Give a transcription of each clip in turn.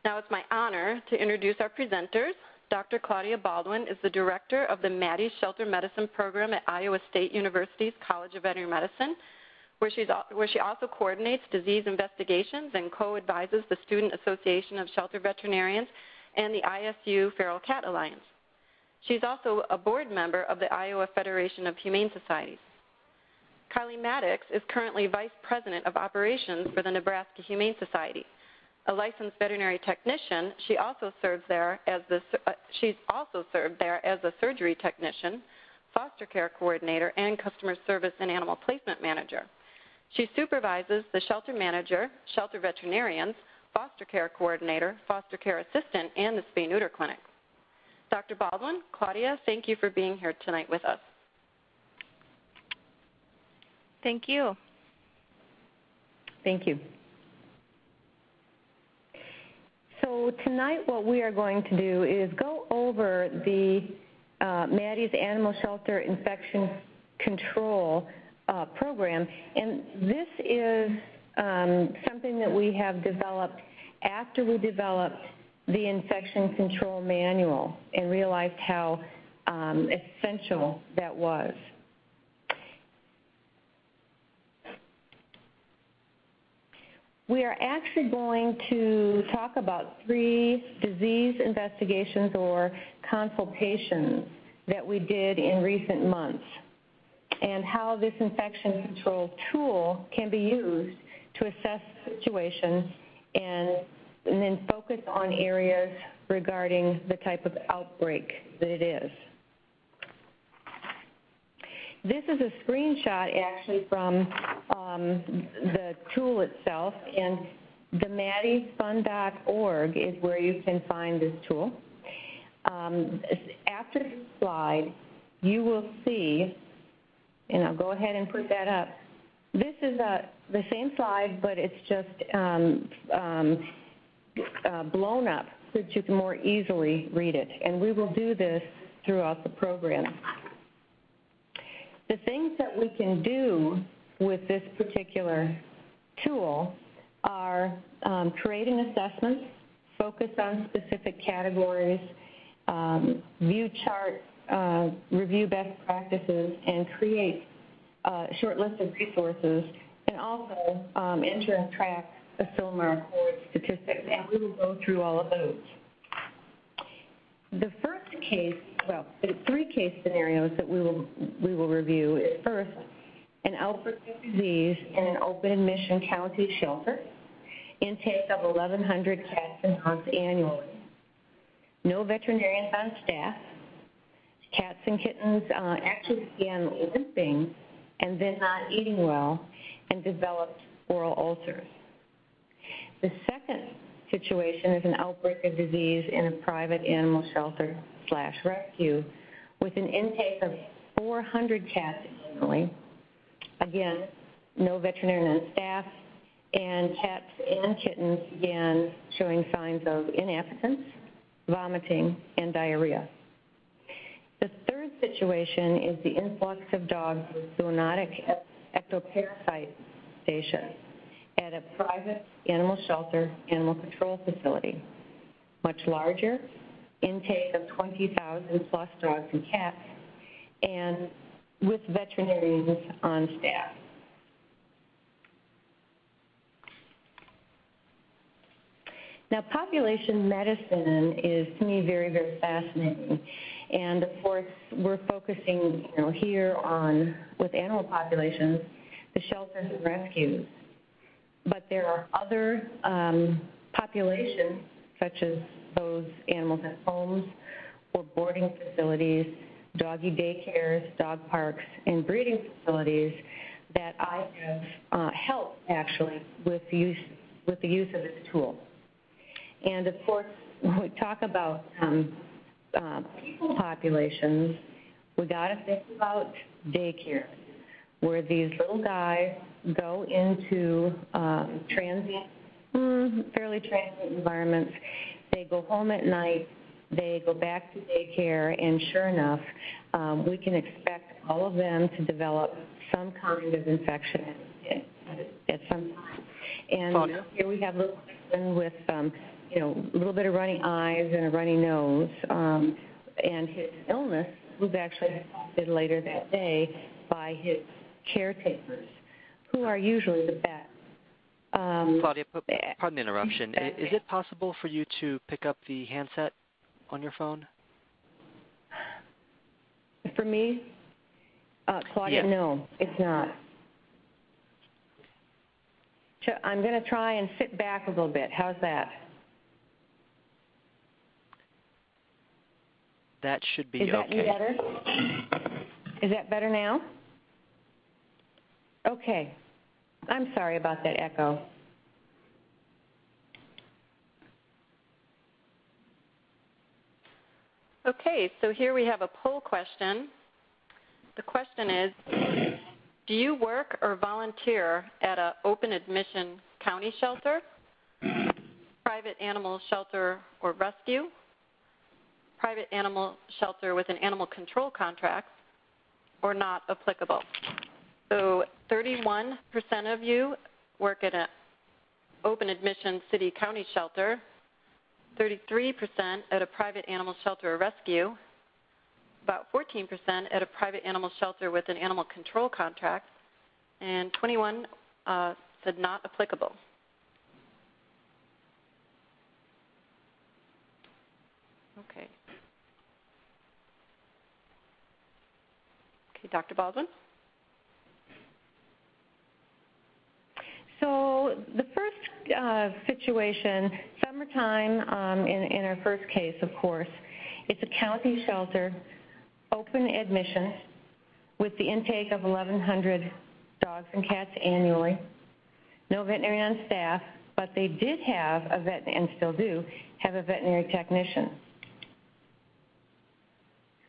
Now it's my honor to introduce our presenters. Dr. Claudia Baldwin is the director of the Maddie Shelter Medicine Program at Iowa State University's College of Veterinary Medicine, where she also coordinates disease investigations and co-advises the Student Association of Shelter Veterinarians and the ISU Feral Cat Alliance. She's also a board member of the Iowa Federation of Humane Societies. Kylie Maddox is currently Vice President of Operations for the Nebraska Humane Society. A licensed veterinary technician, she's also served there as a surgery technician, foster care coordinator, and customer service and animal placement manager. She supervises the shelter manager, shelter veterinarians, foster care coordinator, foster care assistant, and the spay-neuter clinic. Dr. Baldwin, Claudia, thank you for being here tonight with us. Thank you. Thank you. So tonight what we are going to do is go over the Maddie's Animal Shelter Infection Control program, and this is something that we have developed after we developed the Infection Control Manual and realized how essential that was. We are actually going to talk about 3 disease investigations or consultations that we did in recent months and how this infection control tool can be used to assess the situation and then focus on areas regarding the type of outbreak that it is. This is a screenshot actually from the tool itself, and the MaddieFund.org is where you can find this tool. After this slide, you will see, and I'll go ahead and put that up. This is the same slide, but it's just blown up so that you can more easily read it, and we will do this throughout the program. The things that we can do with this particular tool are create an assessment, focus on specific categories, view charts, review best practices, and create a short list of resources, and also enter and track Asilomar Accord statistics, and we will go through all of those. The first case, well, the 3 case scenarios that we will review is first, an outbreak of disease in an open admission county shelter, intake of 1,100 cats and dogs annually, no veterinarians on staff, cats and kittens actually began limping and then not eating well and developed oral ulcers. The second situation is an outbreak of disease in a private animal shelter / rescue with an intake of 400 cats annually. Again, no veterinarian on staff, and cats and kittens began showing signs of inappetence, vomiting, and diarrhea. The third situation is the influx of dogs with zoonotic ectoparasite station at a private animal shelter animal control facility. Much larger, intake of 20,000 plus dogs and cats, and with veterinarians on staff. Now, population medicine is, to me, very, very fascinating. And, of course, we're focusing here on, with animal populations, the shelters and rescues. But there are other populations, such as those animals in homes or boarding facilities, doggy daycares, dog parks, and breeding facilities that I have helped, actually, with the use of this tool. And, of course, when we talk about people populations, we got to think about daycare, where these little guys go into fairly transient environments. They go home at night, they go back to daycare, and sure enough, we can expect all of them to develop some kind of infection at some time. And Claudia? here we have little person with, a little bit of runny eyes and a runny nose. And his illness was actually detected later that day by his caretakers, who are usually the vet. Claudia, pardon the interruption. Is it possible for you to pick up the handset on your phone? For me, Claudia, Yes. no, it's not. So I'm going to try and sit back a little bit. How's that? That should be Is that okay. better? Is that better now? Okay. I'm sorry about that echo. Okay, so here we have a poll question. The question is, do you work or volunteer at an open admission county shelter, private animal shelter or rescue, private animal shelter with an animal control contract, or not applicable? So 31% of you work at an open admission city county shelter, 33% at a private animal shelter or rescue, about 14% at a private animal shelter with an animal control contract, and 21 said not applicable. Okay. Okay, Dr. Baldwin? So the first situation, summertime in our first case, of course, it's a county shelter, open admission, with the intake of 1,100 dogs and cats annually. No veterinary on staff, but they did have a vet, and still do, have a veterinary technician.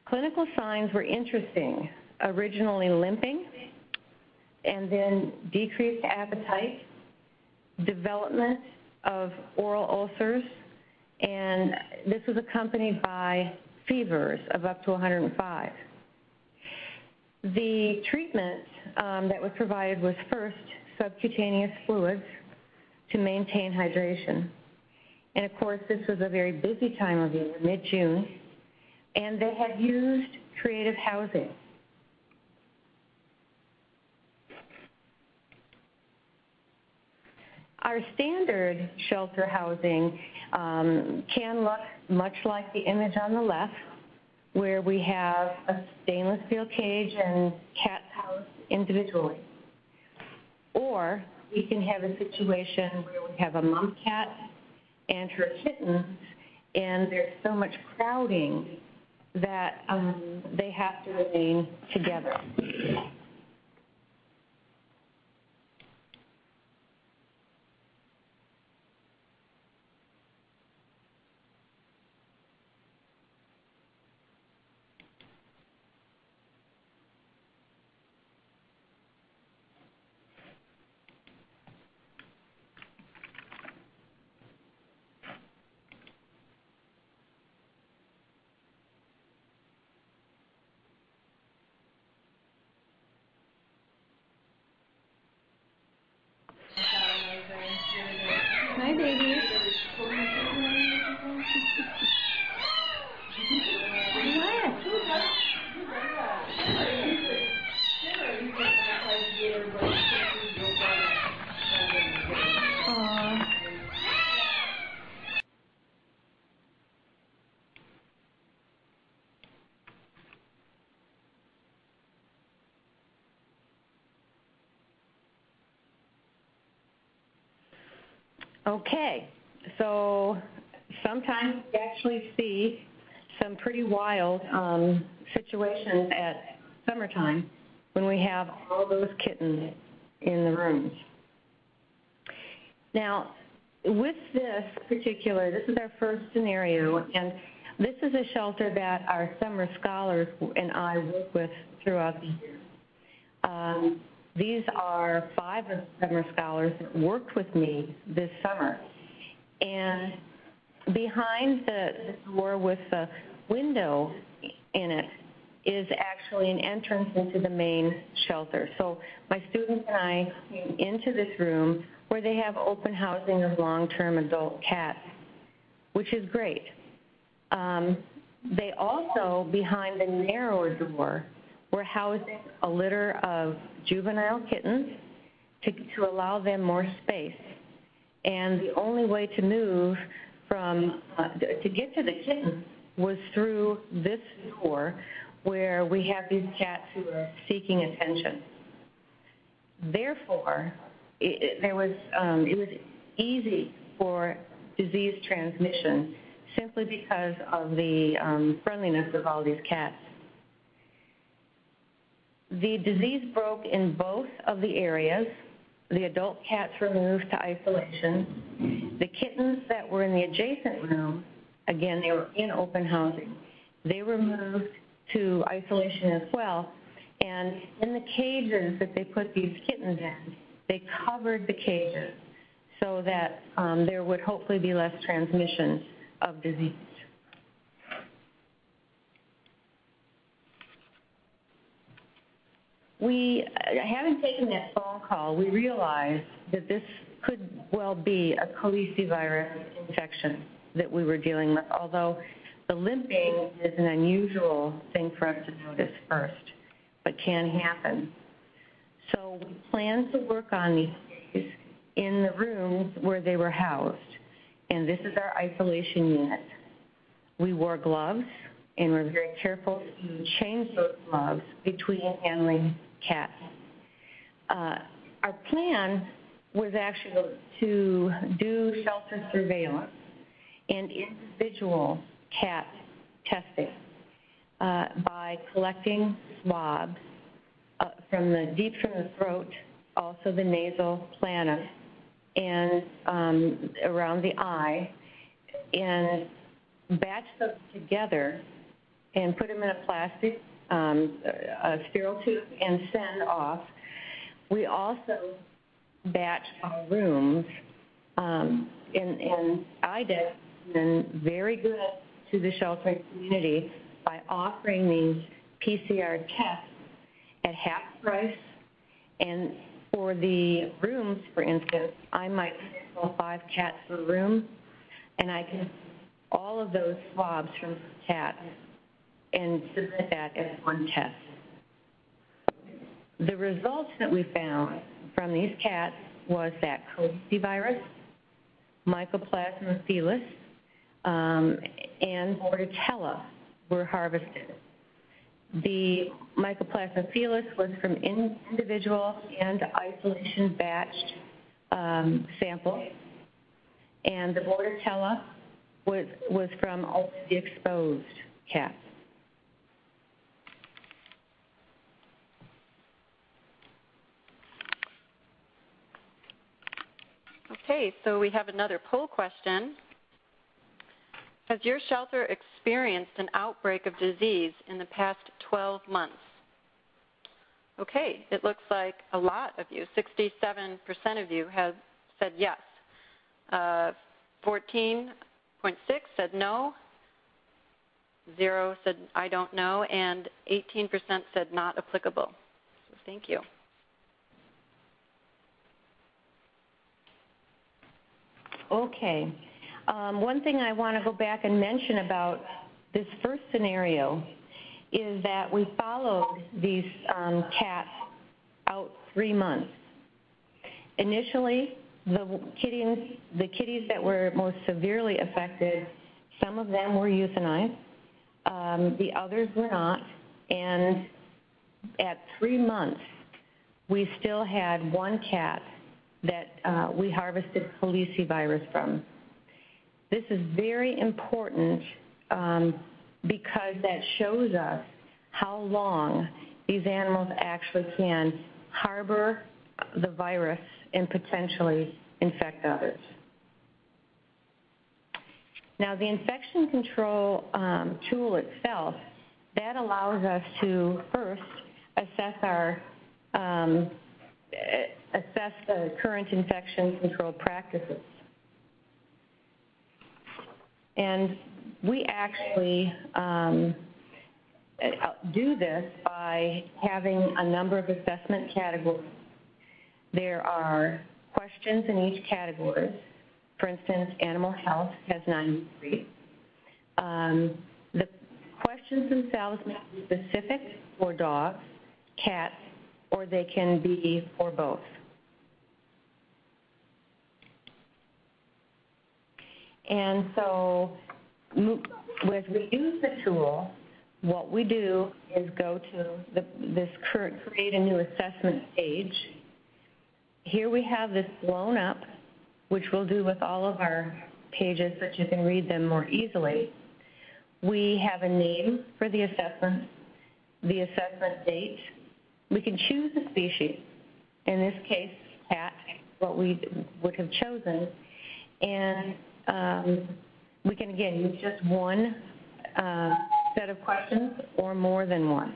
Clinical signs were interesting. Originally limping, and then decreased appetite, development of oral ulcers, and this was accompanied by fevers of up to 105. The treatment that was provided was first subcutaneous fluids to maintain hydration. And of course, this was a very busy time of year, mid-June, and they had used creative housing. Our standard shelter housing can look much like the image on the left, where we have a stainless steel cage and cats housed individually. Or we can have a situation where we have a mom cat and her kittens, and there's so much crowding that they have to remain together. Hi, baby. Okay, so sometimes we actually see some pretty wild situations at summertime when we have all those kittens in the rooms. Now, with this is our first scenario, and this is a shelter that our summer scholars and I work with throughout the year. These are 5 of the summer scholars that worked with me this summer. And behind the door with the window in it is actually an entrance into the main shelter. So my students and I came into this room where they have open housing of long-term adult cats, which is great. They also, behind the narrower door, were housing a litter of juvenile kittens to allow them more space. And the only way to move to get to the kittens was through this door where we have these cats who are seeking attention. Therefore, it was easy for disease transmission simply because of the friendliness of all these cats. The disease broke in both of the areas. The adult cats were moved to isolation. The kittens that were in the adjacent room, again, they were in open housing. They were moved to isolation as well. And in the cages that they put these kittens in, they covered the cages so that there would hopefully be less transmission of disease. Having taken that phone call, we realized that this could well be a Calicivirus infection that we were dealing with, although the limping is an unusual thing for us to notice first, but can happen. So we plan to work on these cases in the rooms where they were housed, and this is our isolation unit. We wore gloves, and we're very careful to change those gloves between handling cats. Our plan was actually to do shelter surveillance and individual cat testing by collecting swabs from the throat, also the nasal plana, and around the eye, and batch those together and put them in a plastic a sterile tube and send off. We also batch our rooms, and IDEX has been very good to the sheltering community by offering these PCR tests at half price. And for the rooms, for instance, I might sample 5 cats per room, and I can all of those swabs from cats and submit that as one test. The results that we found from these cats was that Calicivirus, Mycoplasma felis, and Bordetella were harvested. The Mycoplasma felis was from individual and isolation batched samples, and the Bordetella was from already exposed cats. Okay, so we have another poll question. Has your shelter experienced an outbreak of disease in the past 12 months? Okay, it looks like a lot of you, 67% of you have said yes. 14.6 said no, 0 said I don't know, and 18% said not applicable. So thank you. Okay. One thing I want to go back and mention about this first scenario is that we followed these cats out 3 months. Initially, the kitties that were most severely affected, some of them were euthanized. The others were not. And at 3 months, we still had 1 cat that we harvested Calicivirus from. This is very important because that shows us how long these animals actually can harbor the virus and potentially infect others. Now, the infection control tool itself, that allows us to first assess the current infection control practices. And we actually do this by having a number of assessment categories. There are questions in each category. For instance, animal health has 93. The questions themselves may be specific for dogs, cats, or they can be for both. And so as we use the tool, what we do is go to this create a new assessment page. Here we have this blown up, which we'll do with all of our pages so that you can read them more easily. We have a name for the assessment date. We can choose a species, in this case, cat, what we would have chosen, and we can, again, use just one set of questions or more than one.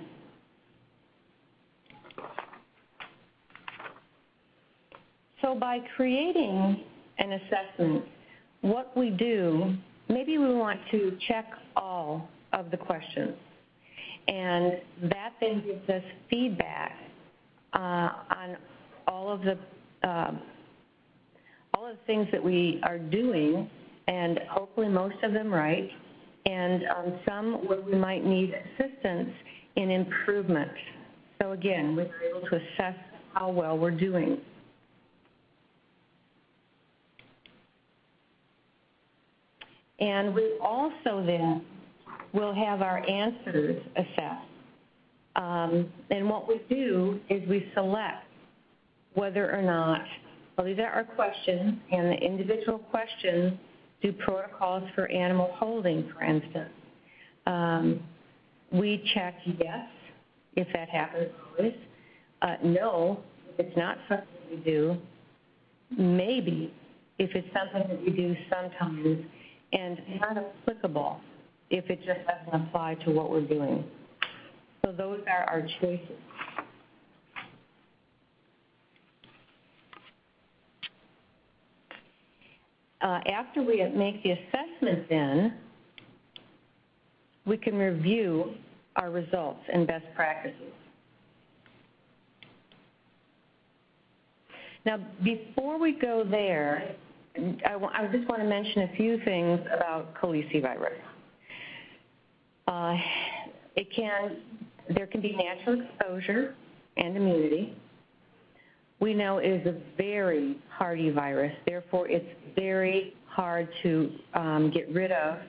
So by creating an assessment, what we do, maybe we want to check all of the questions, and that then gives us feedback on all of the things that we are doing, and hopefully most of them right, and some where we might need assistance in improvement. So again, we're able to assess how well we're doing. And we also then will have our answers assessed. And what we do is we select whether or not, well, these are our questions, and the individual questions do protocols for animal holding, for instance. We check yes, if that happens always. No, if it's not something we do. Maybe, if it's something that we do sometimes, and not applicable if it just doesn't apply to what we're doing. So those are our choices. After we make the assessment then, we can review our results and best practices. Now, before we go there, I just want to mention a few things about calicivirus. There can be natural exposure and immunity. We know it is a very hardy virus, therefore it's very hard to get rid of,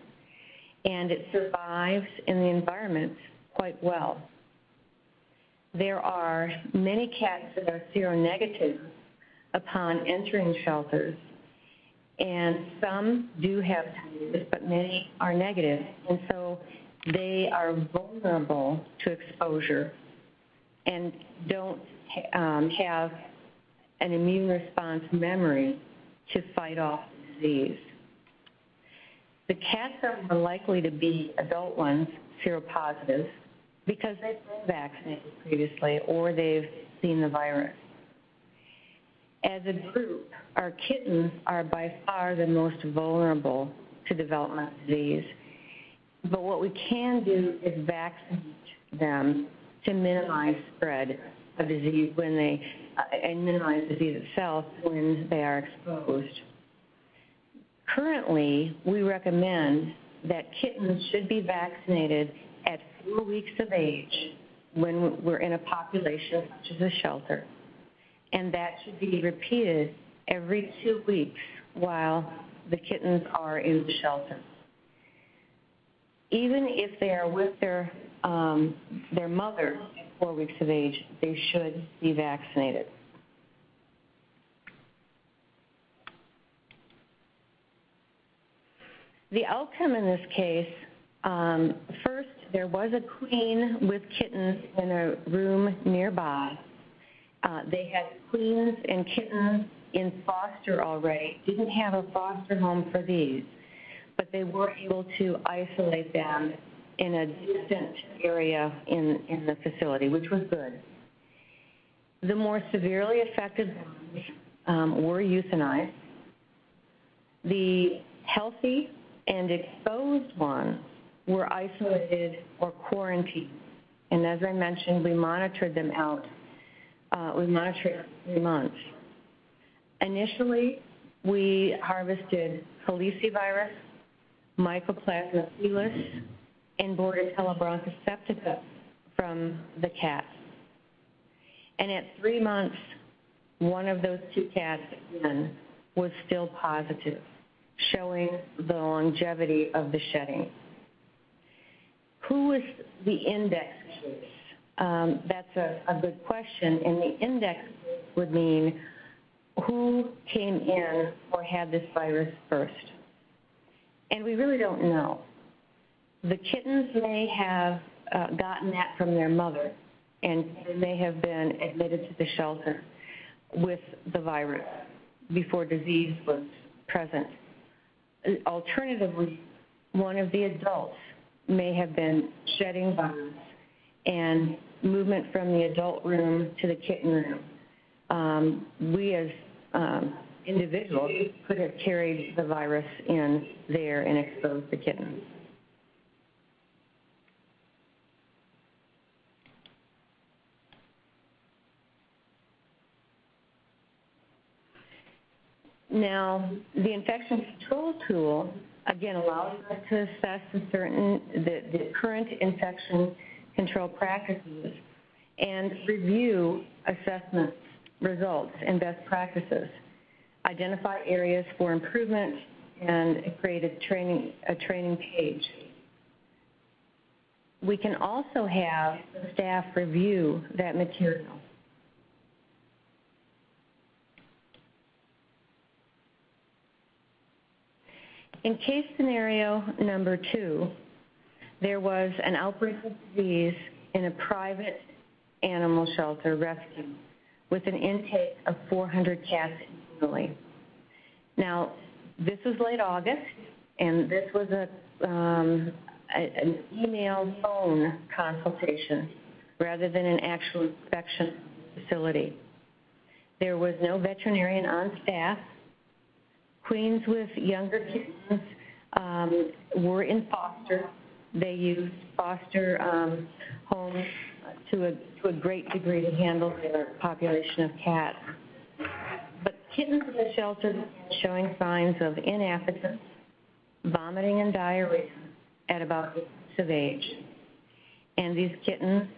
and it survives in the environment quite well. There are many cats that are seronegative upon entering shelters, and some do have titers, but many are negative, and so they are vulnerable to exposure and don't have an immune response memory to fight off the disease. The cats are more likely to be adult ones, seropositive, because they've been vaccinated previously or they've seen the virus. As a group, our kittens are by far the most vulnerable to development disease. But what we can do is vaccinate them to minimize spread of disease and minimize disease itself when they are exposed. Currently, we recommend that kittens should be vaccinated at 4 weeks of age when we're in a population such as a shelter. And that should be repeated every 2 weeks while the kittens are in the shelter. Even if they are with their mother at 4 weeks of age, they should be vaccinated. The outcome in this case, first, there was a queen with kittens in a room nearby. They had queens and kittens in foster already, didn't have a foster home for these, but they were able to isolate them in a distant area in the facility, which was good. The more severely affected ones were euthanized. The healthy and exposed ones were isolated or quarantined. And as I mentioned, we monitored them out. We monitored 3 months. Initially, we harvested Calicivirus, Mycoplasma felis, and Bordetella bronchoseptica from the cats. And at 3 months, one of those 2 cats, again, was still positive, showing the longevity of the shedding. Who was the index case? That's a good question, and the index would mean who came in or had this virus first. And we really don't know. The kittens may have gotten that from their mother, and they may have been admitted to the shelter with the virus before disease was present. Alternatively, one of the adults may have been shedding virus, and movement from the adult room to the kitten room. We as individuals could have carried the virus in there and exposed the kittens. Now, the infection control tool, again, allows us to assess the current infection control practices and review assessments, results, and best practices, identify areas for improvement, and create a training page. We can also have the staff review that material. In case scenario number 2, there was an outbreak of disease in a private animal shelter rescue with an intake of 400 cats annually. Now, this was late August, and this was an email phone consultation rather than an actual inspection facility. There was no veterinarian on staff. Queens with younger kittens were in foster. They used foster homes to a great degree to handle their population of cats. But kittens in the shelter began showing signs of inappetence, vomiting, and diarrhea at about 8 weeks of age. And these kittens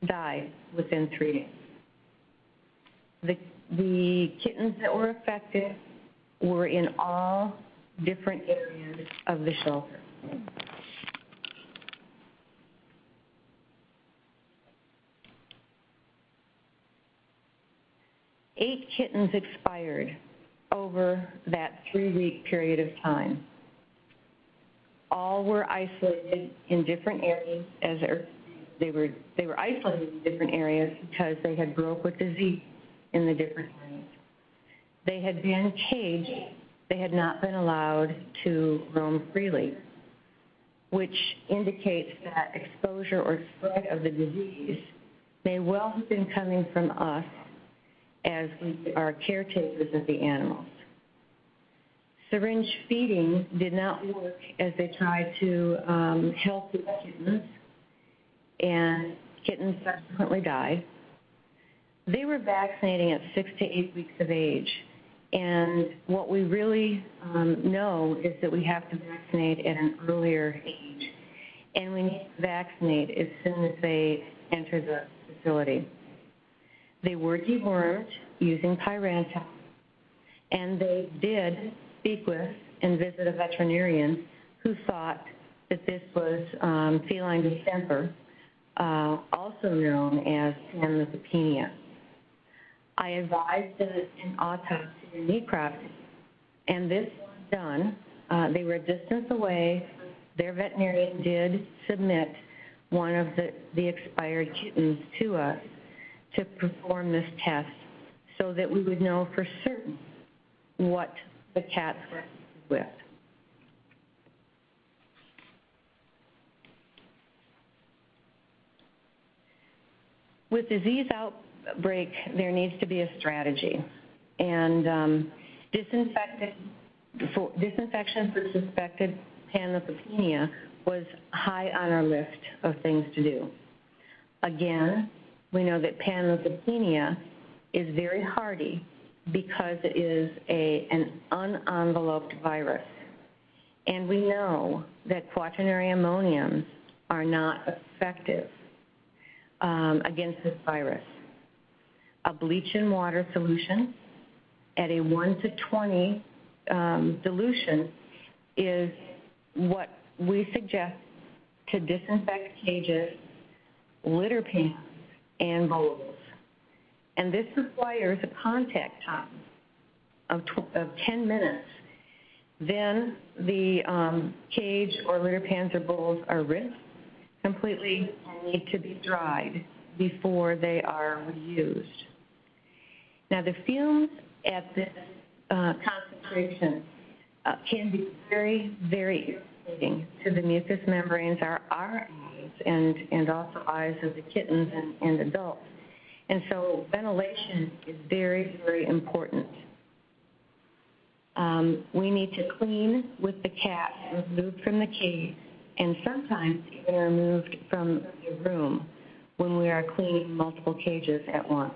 died within 3 days. The kittens that were affected were in all different areas of the shelter. Eight kittens expired over that 3-week period of time. All were isolated in different areas they were isolated in different areas because they had broke with disease in the different areas. They had been caged. They had not been allowed to roam freely, which indicates that exposure or spread of the disease may well have been coming from us as we are caretakers of the animals. Syringe feeding did not work as they tried to help the kittens, and kittens subsequently died. They were vaccinating at 6 to 8 weeks of age, and what we really know is that we have to vaccinate at an earlier age, and we need to vaccinate as soon as they enter the facility. They were dewormed using Pyrantel, and they did speak with and visit a veterinarian who thought that this was feline distemper, also known as panleukopenia. I advised an autopsy and necropsy, and this was done. They were a distance away. Their veterinarian did submit one of the expired kittens to us to perform this test so that we would know for certain what the cats were with. With disease outbreak, there needs to be a strategy, and disinfection for suspected panleukopenia was high on our list of things to do. Again, we know that panleukopenia is very hardy, because it is an unenveloped virus. And we know that quaternary ammoniums are not effective against this virus. A bleach and water solution at a 1 to 20 dilution is what we suggest to disinfect cages, litter pans, and bowls. And this requires a contact time of 10 minutes. Then the cage or litter pans or bowls are rinsed completely and need to be dried before they are reused. Now, the fumes at this concentration can be very, very irritating to the mucous membranes, our eyes, and also eyes of the kittens and adults. And so ventilation is very, very important. We need to clean with the cat removed from the cage and sometimes even removed from the room when we are cleaning multiple cages at once.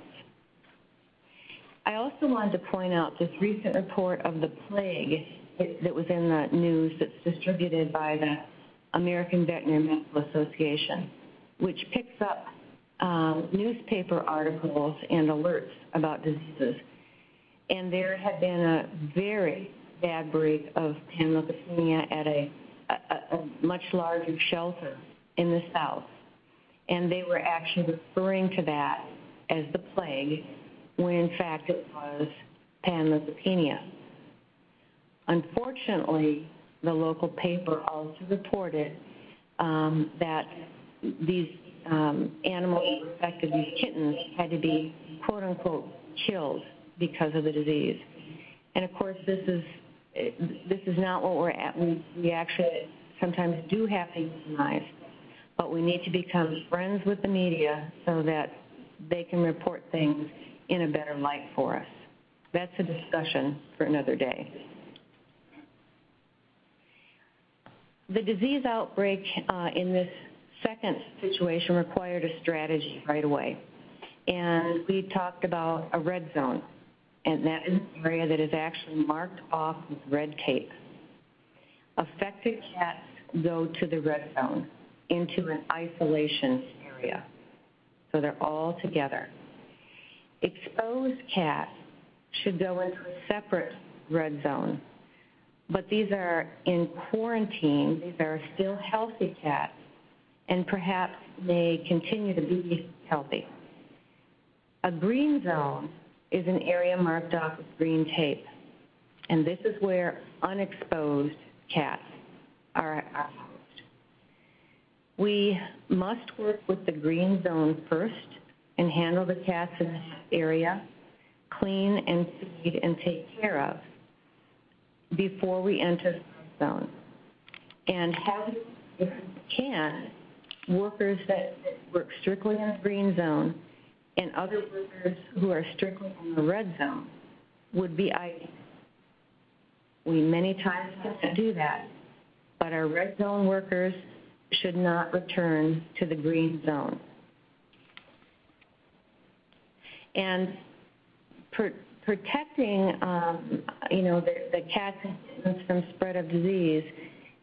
I also wanted to point out this recent report of the plague that was in the news that's distributed by the American Veterinary Medical Association, which picks up newspaper articles and alerts about diseases. And there had been a very bad break of panleukopenia at a much larger shelter in the South. And they were actually referring to that as the plague, when in fact it was panleukopenia. Unfortunately, the local paper also reported that these animals affected, these kittens, had to be, quote unquote, killed because of the disease. And of course, this is not what we're at. We actually sometimes do have to euthanize, but we need to become friends with the media so that they can report things in a better light for us. That's a discussion for another day. The disease outbreak in this second situation required a strategy right away. And we talked about a red zone, and that is an area that is actually marked off with red tape. Affected cats go to the red zone, into an isolation area. So they're all together. Exposed cats should go into a separate red zone. But these are in quarantine. These are still healthy cats and perhaps may continue to be healthy. A green zone is an area marked off with green tape. And this is where unexposed cats are housed. We must work with the green zone first and handle the cats in that area, clean and feed and take care of before we enter the red zone. And have, if we can, workers that work strictly in the green zone and other workers who are strictly in the red zone would be ideal. We many times cannot do that, but our red zone workers should not return to the green zone. And protecting, the cats and kittens from spread of disease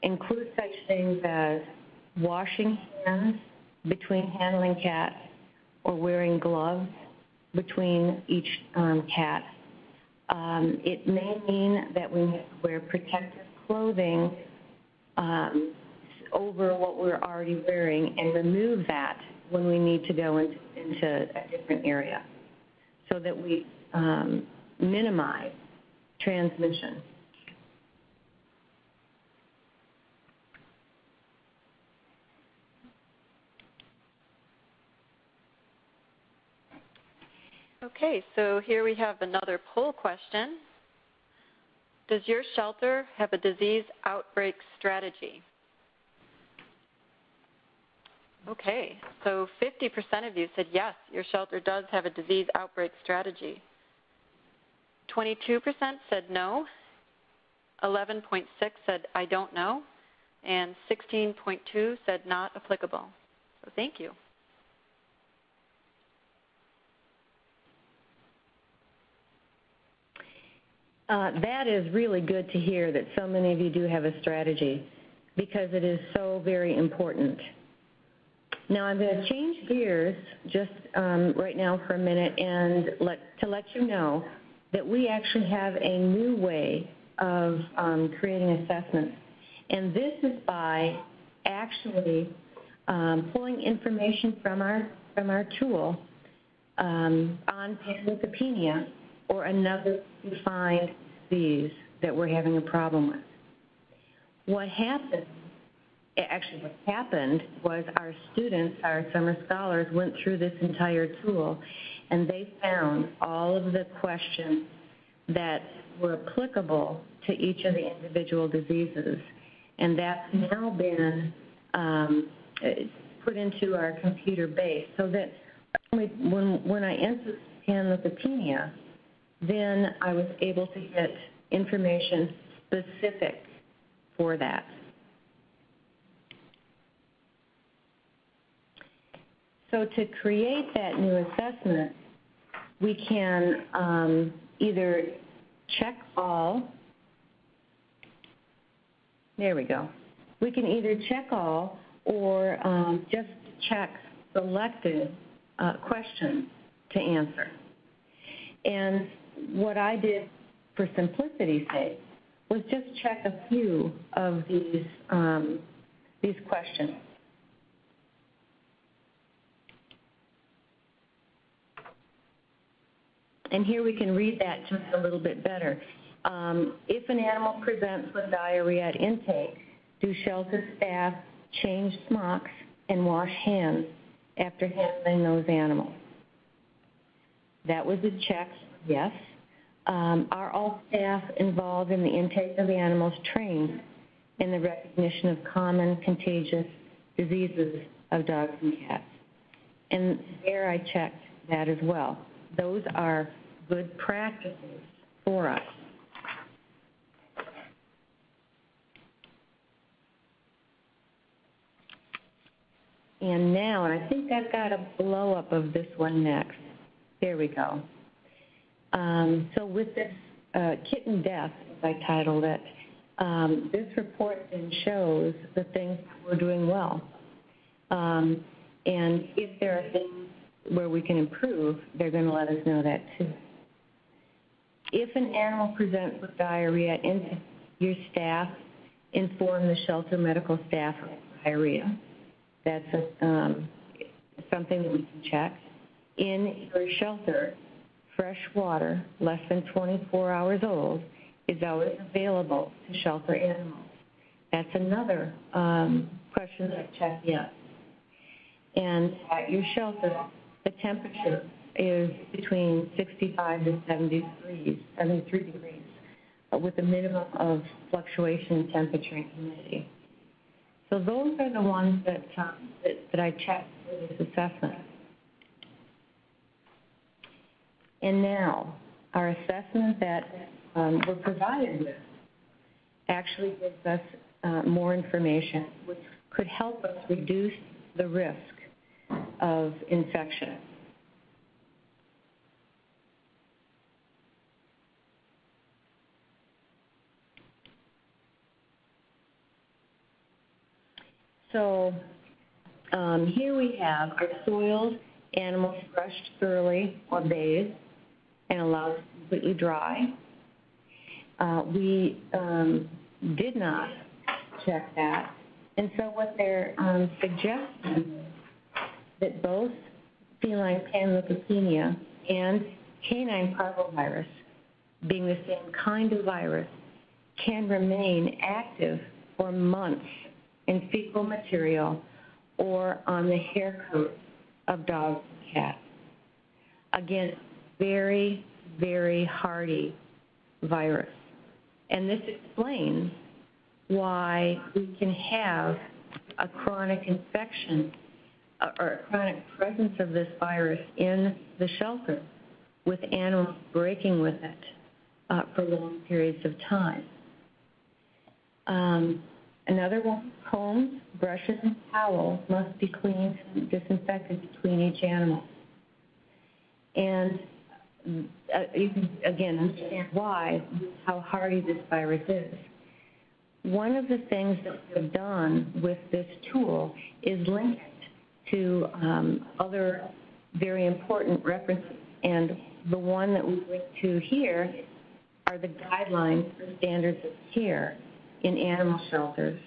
includes such things as washing hands between handling cats or wearing gloves between each cat. It may mean that we wear protective clothing over what we're already wearing and remove that when we need to go into a different area so that we minimize transmission. Okay, so here we have another poll question. Does your shelter have a disease outbreak strategy? Okay, so 50% of you said yes, your shelter does have a disease outbreak strategy. 22% said no, 11.6% said I don't know, and 16.2% said not applicable. So thank you. That is really good to hear that so many of you do have a strategy, because it is so very important. Now I'm going to change gears just right now for a minute and to let you know that we actually have a new way of creating assessments. And this is by actually pulling information from our tool on panleukopenia or another defined disease that we're having a problem with. What happened was our students, our summer scholars, went through this entire tool, and they found all of the questions that were applicable to each of the individual diseases. And that's now been put into our computer base, so that when I entered panleukopenia, then I was able to get information specific for that. So to create that new assessment, we can either check all. There we go. We can either check all or just check selected questions to answer. And what I did for simplicity's sake was just check a few of these questions. And here we can read that just a little bit better. If an animal presents with diarrhea at intake, do shelter staff change smocks and wash hands after handling those animals? That was a check, yes. Are all staff involved in the intake of the animals trained in the recognition of common contagious diseases of dogs and cats? And there I checked that as well. Those are good practices for us. And now, and I think I've got a blow-up of this one next. There we go. So with this kitten death, as I titled it, this report then shows the things that we're doing well. And if there are things where we can improve, they're going to let us know that too. If an animal presents with diarrhea, your staff inform the shelter medical staff of diarrhea. That's something that we can check. In your shelter, fresh water, less than 24 hours old, is always available to shelter animals. That's another question that I checked, yes. And at your shelter, the temperature is between 65 to 73 degrees, with a minimum of fluctuation in temperature and humidity. So those are the ones that I checked for this assessment. And now, our assessment that we're provided with actually gives us more information, which could help us reduce the risk of infection. So here we have our soiled animals brushed thoroughly or bathed and allowed to completely dry. We did not check that. And so what they're suggesting is that both feline panleukopenia and canine parvovirus, being the same kind of virus, can remain active for months in fecal material or on the hair coat of dogs and cats. Again, very, very hardy virus. And this explains why we can have a chronic infection or a chronic presence of this virus in the shelter with animals breaking with it for long periods of time. Another one, combs, brushes, and towels must be cleaned and disinfected between each animal. And you can, again, understand why, how hardy this virus is. One of the things that we've done with this tool is link it to other very important references. And the one that we link to here are the guidelines for standards of care in animal shelters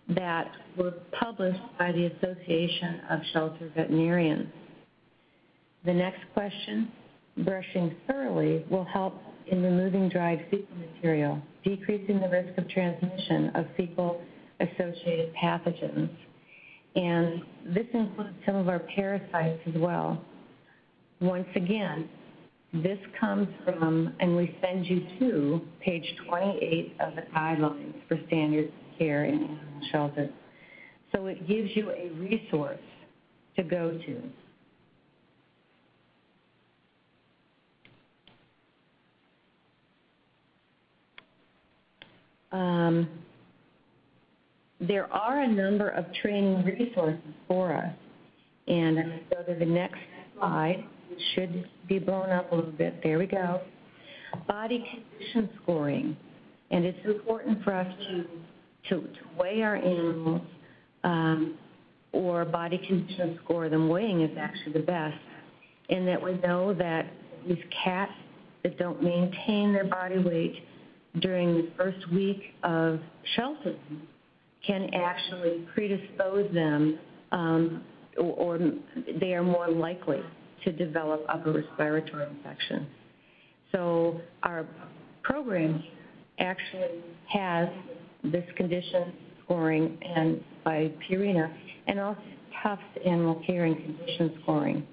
that were published by the Association of Shelter Veterinarians. The next question, brushing thoroughly, will help in removing dried fecal material, decreasing the risk of transmission of fecal-associated pathogens. And this includes some of our parasites as well. Once again, this comes from, and we send you to, page 28 of the guidelines for standards of care in animal shelters. So it gives you a resource to go to. There are a number of training resources for us. And I'm going to go to the next slide. It should be blown up a little bit. There we go. Body condition scoring. And it's important for us to weigh our animals or body condition score them. Weighing is actually the best, in that we know that these cats that don't maintain their body weight during the first week of sheltering can actually predispose them or they are more likely to develop upper respiratory infection. So our program actually has this condition scoring and by Purina, and also Tufts Animal Care and Condition Scoring.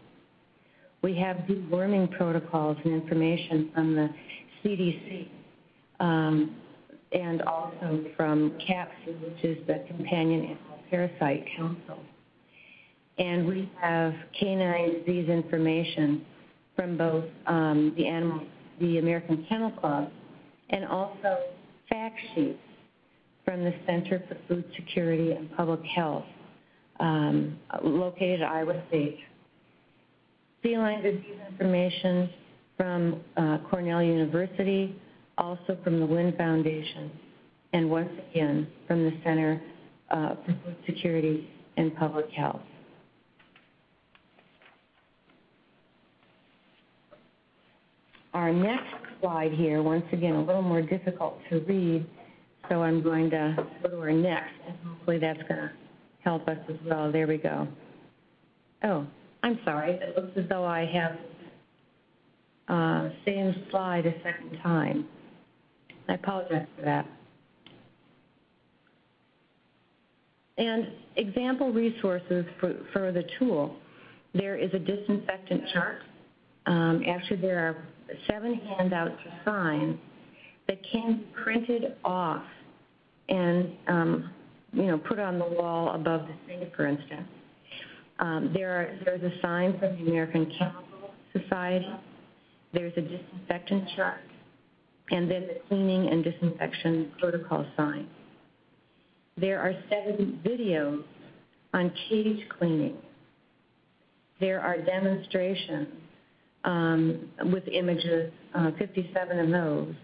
We have deworming protocols and information from the CDC and also from CAPS, which is the Companion Animal Parasite Council. And we have canine disease information from both the American Kennel Club, and also fact sheets from the Center for Food Security and Public Health, located at Iowa State. Feline disease information from Cornell University, also from the Wynn Foundation, and once again from the Center for Food Security and Public Health. Our next slide here, once again, a little more difficult to read, so I'm going to go to our next, and hopefully that's going to help us as well. There we go. Oh, I'm sorry. It looks as though I have same slide a second time. I apologize for that. And example resources for the tool. There is a disinfectant chart. Actually, there are 7 handouts or signs that can be printed off and put on the wall above the sink, for instance. There's a sign from the American Chemical Society. There's a disinfectant chart, and then the cleaning and disinfection protocol sign. There are 7 videos on cage cleaning. There are demonstrations with images, 57 of those,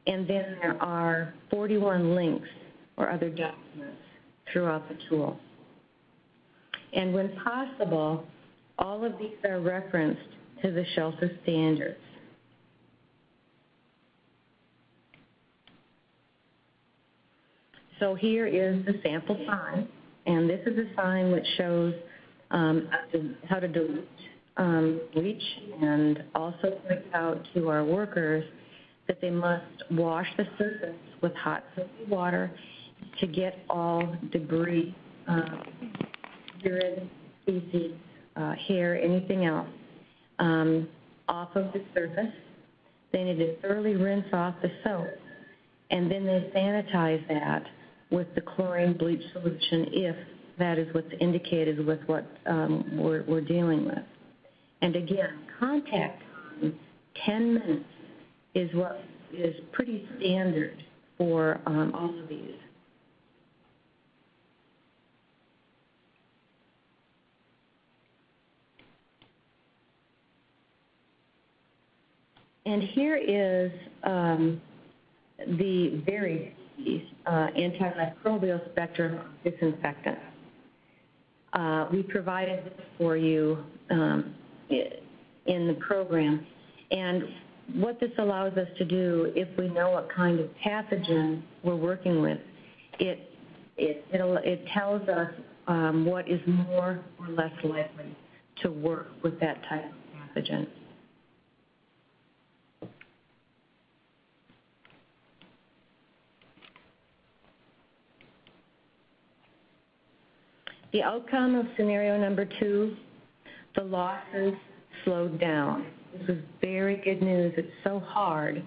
and then there are 41 links or other documents throughout the tool. And when possible, all of these are referenced to the shelter standards. So here is the sample sign, and this is a sign which shows how to dilute bleach, and also points out to our workers that they must wash the surface with hot soapy water to get all debris, urine, feces, hair, anything else off of the surface. They need to thoroughly rinse off the soap, and then they sanitize that with the chlorine bleach solution if that is what's indicated with what we're dealing with. And again, contact time, 10 minutes, is what is pretty standard for all of these. And here is the very antimicrobial spectrum disinfectant. We provided this for you in the program. And what this allows us to do, if we know what kind of pathogen we're working with, it tells us what is more or less likely to work with that type of pathogen. The outcome of scenario number 2, the losses slowed down. This is very good news. It's so hard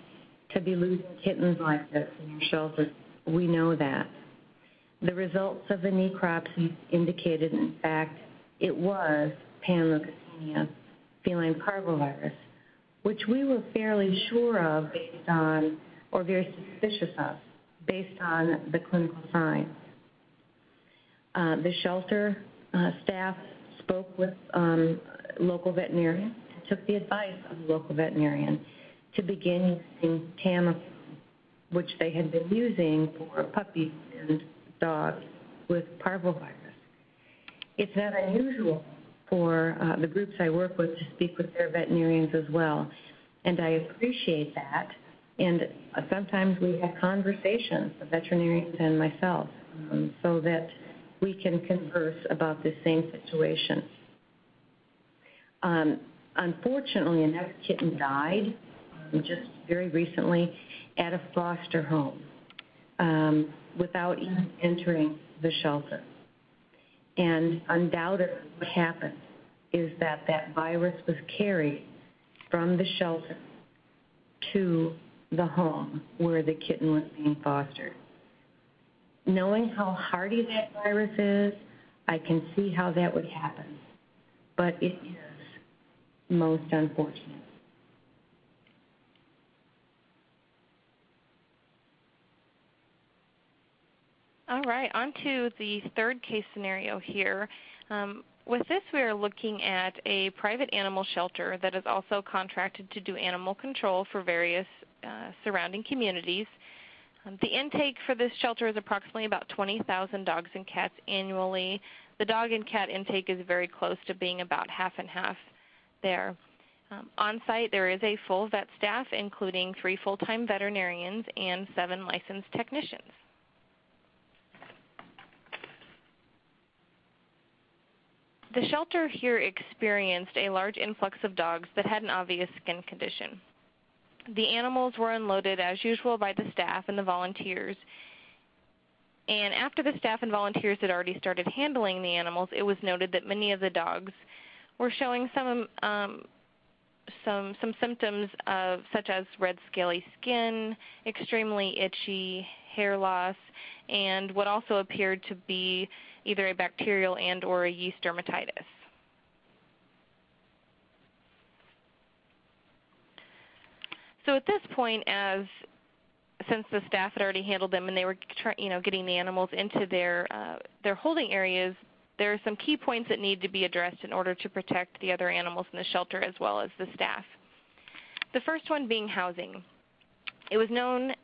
to be losing kittens like this in your shelter. We know that. The results of the necropsy indicated, in fact, it was panleukopenia, feline parvovirus, which we were fairly sure of based on, or very suspicious of, based on the clinical signs. The shelter staff spoke with local veterinarians and took the advice of the local veterinarian to begin using Tamiflu, which they had been using for puppies and dogs with parvovirus. It's not unusual for the groups I work with to speak with their veterinarians as well, and I appreciate that. And sometimes we have conversations, the veterinarians and myself, so that we can converse about the same situation. Unfortunately, another kitten died just very recently at a foster home without even entering the shelter. And undoubtedly what happened is that virus was carried from the shelter to the home where the kitten was being fostered. Knowing how hardy that virus is, I can see how that would happen, but it is most unfortunate. All right, on to the third case scenario here. With this, we are looking at a private animal shelter that is also contracted to do animal control for various surrounding communities. The intake for this shelter is approximately about 20,000 dogs and cats annually. The dog and cat intake is very close to being about half and half there. On site, there is a full vet staff, including 3 full-time veterinarians and 7 licensed technicians. The shelter here experienced a large influx of dogs that had an obvious skin condition. The animals were unloaded as usual by the staff and the volunteers. And after the staff and volunteers had already started handling the animals, it was noted that many of the dogs were showing some symptoms of, such as red scaly skin, extremely itchy, hair loss, and what also appeared to be either a bacterial and or a yeast dermatitis. So at this point, since the staff had already handled them and they were getting the animals into their holding areas, there are some key points that need to be addressed in order to protect the other animals in the shelter as well as the staff. The first one being housing. It was known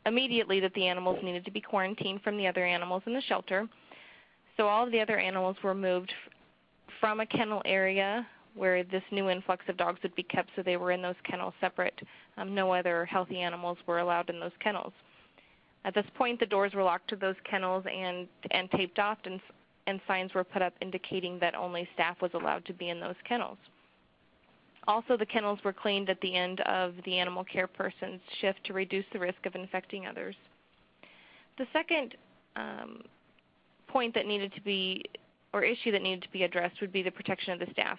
immediately that the animals needed to be quarantined from the other animals in the shelter, so all of the other animals were moved from a kennel area where this new influx of dogs would be kept, so they were in those kennels separate. No other healthy animals were allowed in those kennels. At this point, the doors were locked to those kennels and taped off, and signs were put up indicating that only staff was allowed to be in those kennels. Also, the kennels were cleaned at the end of the animal care person's shift to reduce the risk of infecting others. The second point that needed to be, or issue that needed to be addressed, would be the protection of the staff.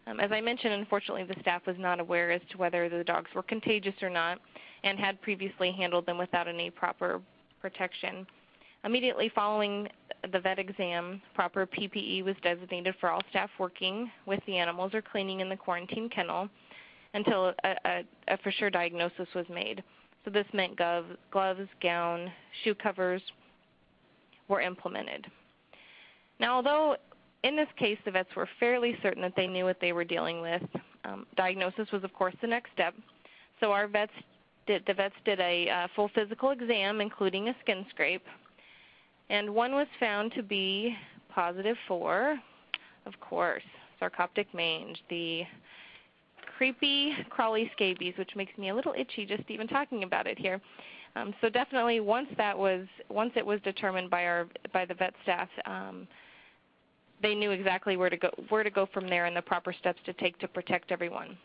As I mentioned, unfortunately, the staff was not aware as to whether the dogs were contagious or not and had previously handled them without any proper protection. Immediately following the vet exam, proper PPE was designated for all staff working with the animals or cleaning in the quarantine kennel until a for sure diagnosis was made. So this meant gloves, gown, shoe covers were implemented. Now, although in this case the vets were fairly certain that they knew what they were dealing with, diagnosis was of course the next step. So the vets did a full physical exam, including a skin scrape, and one was found to be positive for, of course, sarcoptic mange, the creepy, crawly scabies, which makes me a little itchy just even talking about it here. So definitely, once it was determined by the vet staff, they knew exactly where to go from there and the proper steps to take to protect everyone.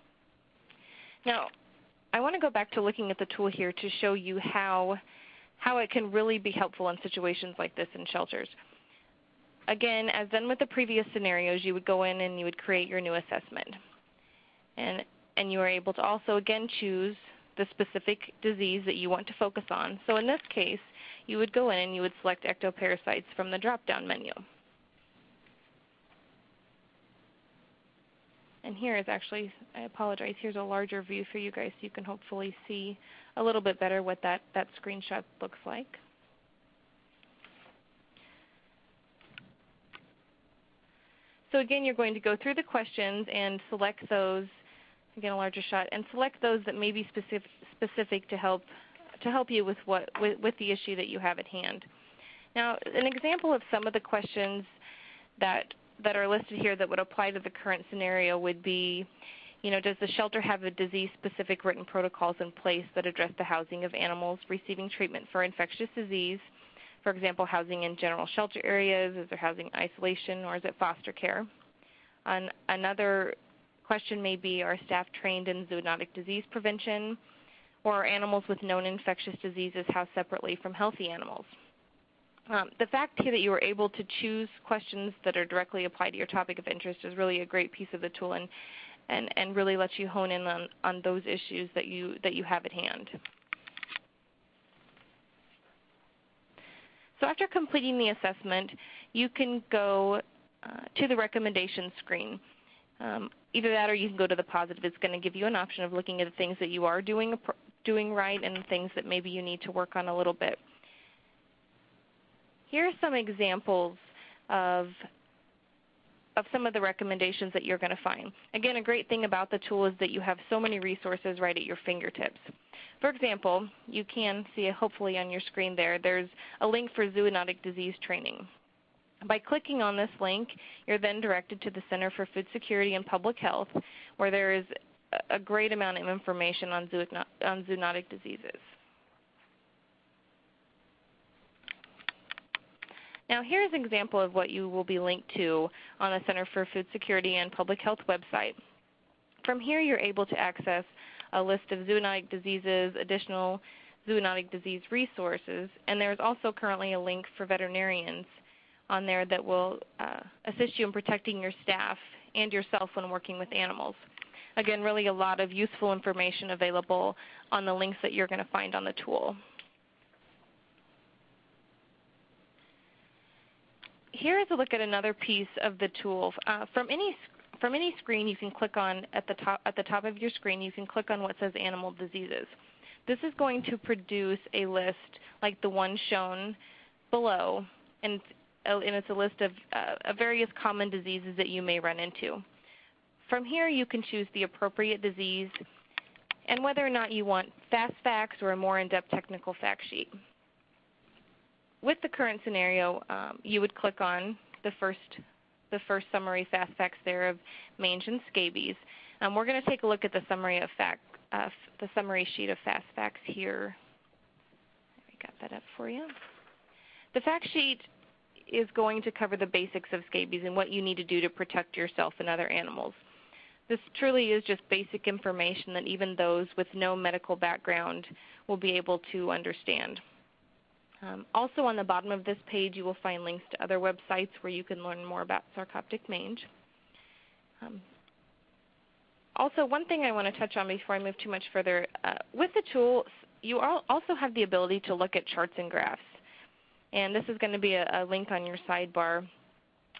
Now, I want to go back to looking at the tool here to show you how it can really be helpful in situations like this in shelters. Again, as done with the previous scenarios, you would go in and you would create your new assessment. And you are able to also, again, choose the specific disease that you want to focus on. So in this case, you would go in and you would select ectoparasites from the drop-down menu. And here is actually, I apologize, here's a larger view for you guys so you can hopefully see a little bit better what that screenshot looks like. So again, you're going to go through the questions and select those, again a larger shot, and select those that may be specific to help you with the issue that you have at hand. Now, an example of some of the questions that are listed here that would apply to the current scenario would be, does the shelter have a disease-specific written protocols in place that address the housing of animals receiving treatment for infectious disease? For example, housing in general shelter areas, is there housing isolation, or is it foster care? Another question may be, are staff trained in zoonotic disease prevention, or are animals with known infectious diseases housed separately from healthy animals? The fact here that you were able to choose questions that are directly applied to your topic of interest is really a great piece of the tool and really lets you hone in on those issues that you have at hand. So after completing the assessment, you can go to the recommendation screen. Either that or you can go to the positive. It's going to give you an option of looking at the things that you are doing right and the things that maybe you need to work on a little bit. Here are some examples of some of the recommendations that you're going to find. Again, a great thing about the tool is that you have so many resources right at your fingertips. For example, you can see hopefully on your screen there's a link for zoonotic disease training. By clicking on this link, you're then directed to the Center for Food Security and Public Health, where there is a great amount of information on zoonotic diseases. Now here's an example of what you will be linked to on the Center for Food Security and Public Health website. From here you're able to access a list of zoonotic diseases, additional zoonotic disease resources, and there's also currently a link for veterinarians on there that will assist you in protecting your staff and yourself when working with animals. Again, really a lot of useful information available on the links that you're going to find on the tool. Here is a look at another piece of the tool. From any screen, you can click on at the top of your screen. You can click on what says Animal Diseases. This is going to produce a list like the one shown below, and it's a list of various common diseases that you may run into. From here, you can choose the appropriate disease and whether or not you want fast facts or a more in-depth technical fact sheet. With the current scenario, you would click on the first summary fast facts there of mange and scabies. We're going to take a look at the summary sheet of fast facts here. I got that up for you. The fact sheet is going to cover the basics of scabies and what you need to do to protect yourself and other animals. This truly is just basic information that even those with no medical background will be able to understand. Also on the bottom of this page you will find links to other websites where you can learn more about sarcoptic mange. Also, one thing I want to touch on before I move too much further, with the tool you also have the ability to look at charts and graphs. And this is going to be a link on your sidebar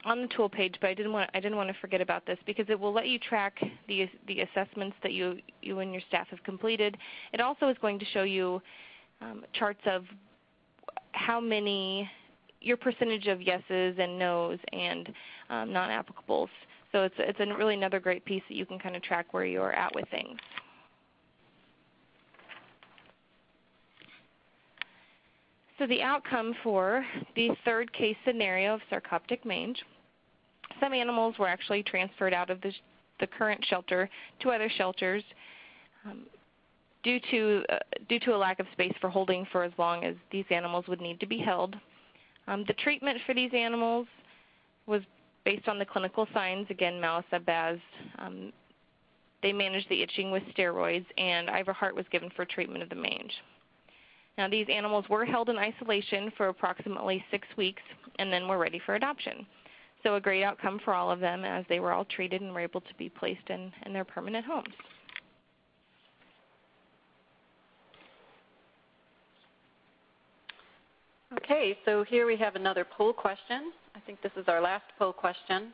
on the tool page, but I didn't want to forget about this because it will let you track the assessments that you and your staff have completed. It also is going to show you charts of how many, your percentage of yeses and nos and non-applicables. So it's really another great piece that you can kind of track where you're at with things. So the outcome for the third case scenario of sarcoptic mange, some animals were actually transferred out of the current shelter to other shelters due to a lack of space for holding for as long as these animals would need to be held. The treatment for these animals was based on the clinical signs, again, Malasabaz. They managed the itching with steroids, and Iverhart was given for treatment of the mange. Now, these animals were held in isolation for approximately 6 weeks and then were ready for adoption. So a great outcome for all of them, as they were all treated and were able to be placed in their permanent homes. Okay, so here we have another poll question. I think this is our last poll question.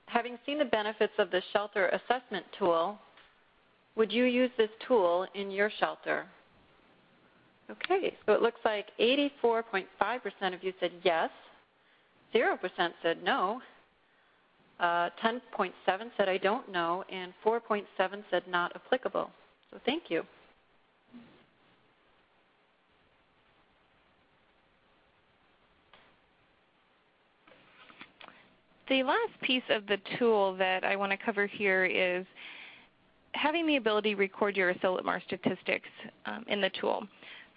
Having seen the benefits of the shelter assessment tool, would you use this tool in your shelter? Okay, so it looks like 84.5% of you said yes, 0% said no, 10.7% said I don't know, and 4.7% said not applicable. So thank you. The last piece of the tool that I want to cover here is having the ability to record your Asilomar statistics in the tool.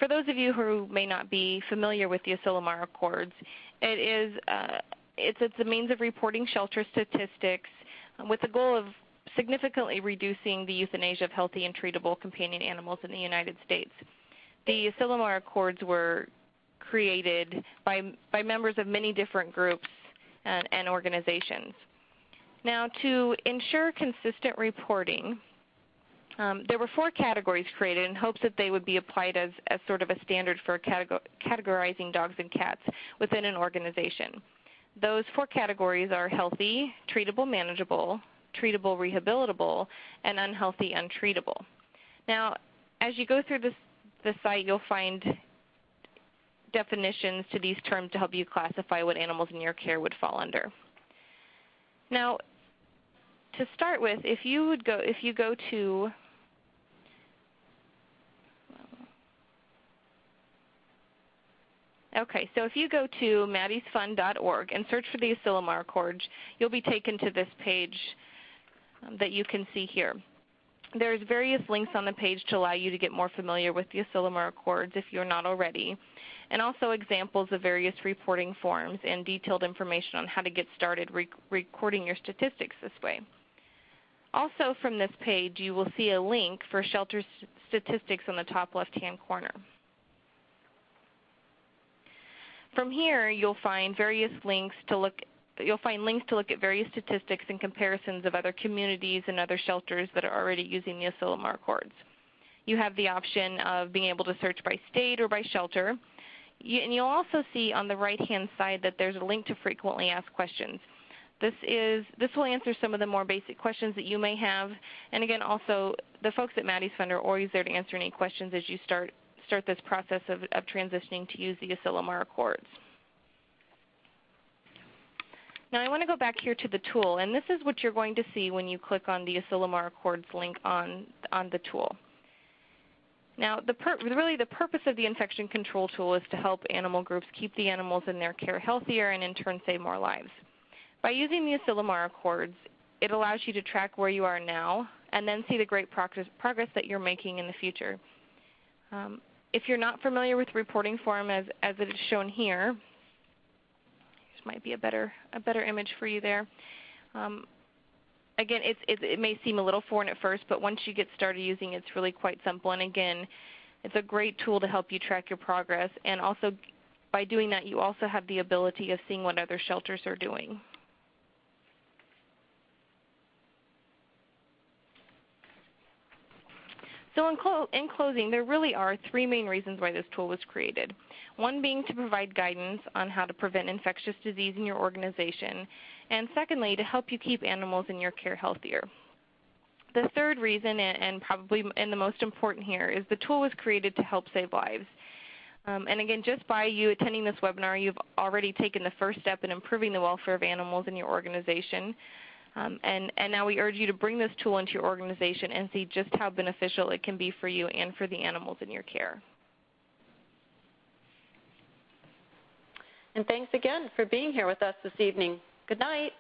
For those of you who may not be familiar with the Asilomar Accords, it's a means of reporting shelter statistics with the goal of significantly reducing the euthanasia of healthy and treatable companion animals in the United States. The Asilomar Accords were created by members of many different groups and organizations. Now, to ensure consistent reporting, there were 4 categories created in hopes that they would be applied as sort of a standard for categorizing dogs and cats within an organization. Those 4 categories are healthy, treatable, manageable, treatable, rehabilitable, and unhealthy, untreatable. Now, as you go through the site, you'll find definitions to these terms to help you classify what animals in your care would fall under. Now, to start with, if you go to maddiesfund.org and search for the Asilomar Accords, you'll be taken to this page that you can see here. There's various links on the page to allow you to get more familiar with the Asilomar Accords if you're not already, and also examples of various reporting forms and detailed information on how to get started recording your statistics this way. Also from this page, you will see a link for shelter statistics on the top left-hand corner. From here, you'll find links to look at various statistics and comparisons of other communities and other shelters that are already using the Asilomar Accords. You have the option of being able to search by state or by shelter. And you'll also see on the right-hand side that there's a link to frequently asked questions. This will answer some of the more basic questions that you may have. And again, also, the folks at Maddie's Fund are always there to answer any questions as you start this process of transitioning to use the Asilomar Accords. Now I want to go back here to the tool, and this is what you're going to see when you click on the Asilomar Accords link on the tool. Now, really the purpose of the infection control tool is to help animal groups keep the animals in their care healthier and in turn save more lives. By using the Asilomar Accords, it allows you to track where you are now and then see the great progress that you're making in the future. If you're not familiar with the reporting form as it is shown here, this might be a better image for you there. Again, it may seem a little foreign at first, but once you get started using it, it's really quite simple. And again, it's a great tool to help you track your progress. And also, by doing that, you also have the ability of seeing what other shelters are doing. So in closing, there really are 3 main reasons why this tool was created. One being to provide guidance on how to prevent infectious disease in your organization, and secondly, to help you keep animals in your care healthier. The third reason, and probably the most important here, is the tool was created to help save lives. And again, just by you attending this webinar, you've already taken the first step in improving the welfare of animals in your organization. And now we urge you to bring this tool into your organization and see just how beneficial it can be for you and for the animals in your care. And thanks again for being here with us this evening. Good night.